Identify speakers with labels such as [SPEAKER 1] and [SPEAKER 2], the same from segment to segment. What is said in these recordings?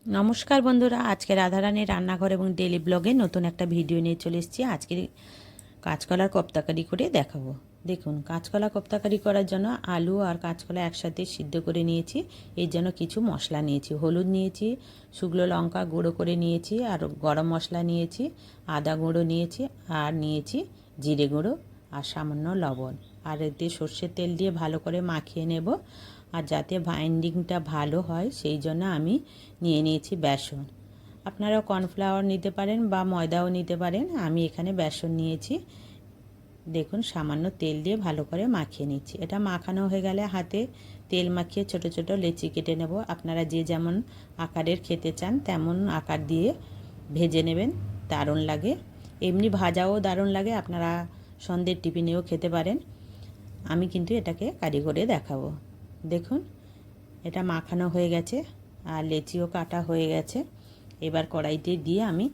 [SPEAKER 1] নমস্কার বন্ধুরা, আজকে রাধারানীর রান্নাঘর এবং ডেলি ব্লগে নতুন একটা ভিডিও নিয়ে চলে এসেছি। আজকে কাঁচকলার কোপ্তাকারি করে দেখাবো। দেখুন, কাঁচকলা কোপ্তাকারি করার জন্য আলু আর কাঁচকলা একসাথে সিদ্ধ করে নিয়েছি। এর জন্য কিছু মশলা নিয়েছি। হলুদ নিয়েছি, শুকনো লঙ্কা গুঁড়ো করে নিয়েছি, আর গরম মশলা নিয়েছি, আদা গুঁড়ো নিয়েছি, আর নিয়েছি জিরে গুঁড়ো আর সামান্য লবণ। আর এতে সর্ষের তেল দিয়ে ভালো করে মাখিয়ে নেব। আর যাতে বাইন্ডিংটা ভালো হয় সেই জন্য আমি নিয়ে নিয়েছি বেসন। আপনারা কর্নফ্লাওয়ার নিতে পারেন বা ময়দাও নিতে পারেন। আমি এখানে বেসন নিয়েছি। দেখুন, সামান্য তেল দিয়ে ভালো করে মাখিয়ে নিচ্ছি। এটা মাখানো হয়ে গেলে হাতে তেল মাখিয়ে ছোট ছোট লেচি কেটে নেব। আপনারা যে যেমন আকারের খেতে চান তেমন আকার দিয়ে ভেজে নেবেন, দারুণ লাগে। এমনি ভাজাও দারুণ লাগে, আপনারা সন্ধ্যের টিফিনেও খেতে পারেন। আমি কিন্তু এটাকে কারি করে দেখাবো। দেখুন, এটা মাখানো হয়ে গেছে আর লেচিও কাটা হয়ে গেছে। এবার কড়াইতে দিয়ে আমি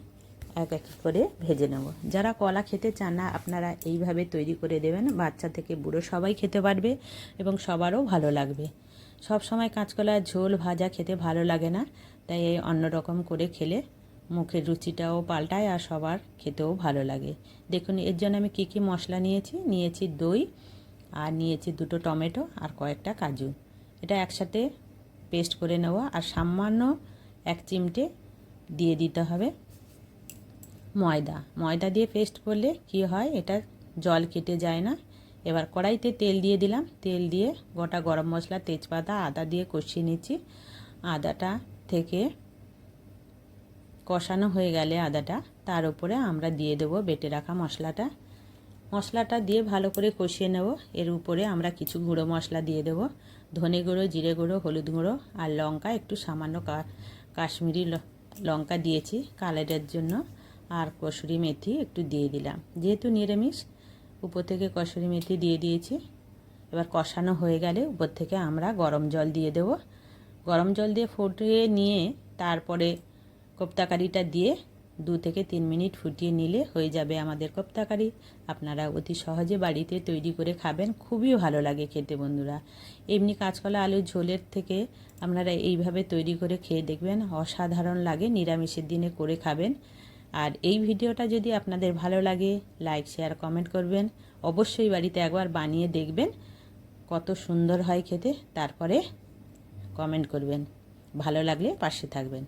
[SPEAKER 1] এক এক করে ভেজে নেব। যারা কলা খেতে চান না, আপনারা এইভাবে তৈরি করে দেবেন, বাচ্চা থেকে বুড়ো সবাই খেতে পারবে এবং সবারও ভালো লাগবে। সব সময় কাঁচকলার ঝোল ভাজা খেতে ভালো লাগে না, তাই এই অন্যরকম করে খেলে মুখের রুচিটাও পাল্টায় আর সবার খেতেও ভালো লাগে। দেখুন, এর জন্য আমি কী কী মশলা নিয়েছি দই, আর নিয়েছি দুটো টমেটো আর কয়েকটা কাজু। এটা একসাথে পেস্ট করে নেব। আর সামান্য এক চিমটে দিয়ে দিতে হবে ময়দা দিয়ে পেস্ট করলে কি হয়, এটা জল কেটে যায় না। এবার কড়াইতে তেল দিয়ে দিলাম। তেল দিয়ে গোটা গরম মশলা, তেজপাতা, আদা দিয়ে কষিয়ে নিচ্ছি। আদাটা থেকে কষানো হয়ে গেলে আদাটা, তার উপরে আমরা দিয়ে দেবো বেটে রাখা মশলাটা দিয়ে ভালো করে কষিয়ে নেব। এর উপরে আমরা কিছু গুঁড়ো মশলা দিয়ে দেব। ধনে গুঁড়ো, জিরে গুঁড়ো, হলুদ গুঁড়ো আর লঙ্কা, একটু সামান্য কাশ্মীরি লঙ্কা দিয়েছি কালারের জন্য। আর কসুরি মেথি একটু দিয়ে দিলাম, যেহেতু নিরামিষ উপর থেকে কসুরি মেথি দিয়ে দিয়েছি। এবার কষানো হয়ে গেলে উপর থেকে আমরা গরম জল দিয়ে দেব। গরম জল দিয়ে ফুটিয়ে নিয়ে তারপরে কোপ্তাকারিটা দিয়ে 2 থেকে 3 মিনিট ফুটিয়ে নিলে হয়ে যাবে আমাদের কোপ্তাকারি। আপনারা অতি সহজে বাড়িতে তৈরি করে খাবেন, খুবই ভালো লাগে খেতে বন্ধুরা। এমনি কাঁচকলা আলুর ঝোলের থেকে আপনারা এইভাবে তৈরি করে খেয়ে দেখবেন, অসাধারণ লাগে। নিরামিষের দিনে করে খাবেন। আর এই ভিডিওটা যদি আপনাদের ভালো লাগে, লাইক, শেয়ার, কমেন্ট করবেন। অবশ্যই বাড়িতে একবার বানিয়ে দেখবেন কত সুন্দর হয় খেতে, তারপরে কমেন্ট করবেন। ভালো লাগলে পাশে থাকবেন।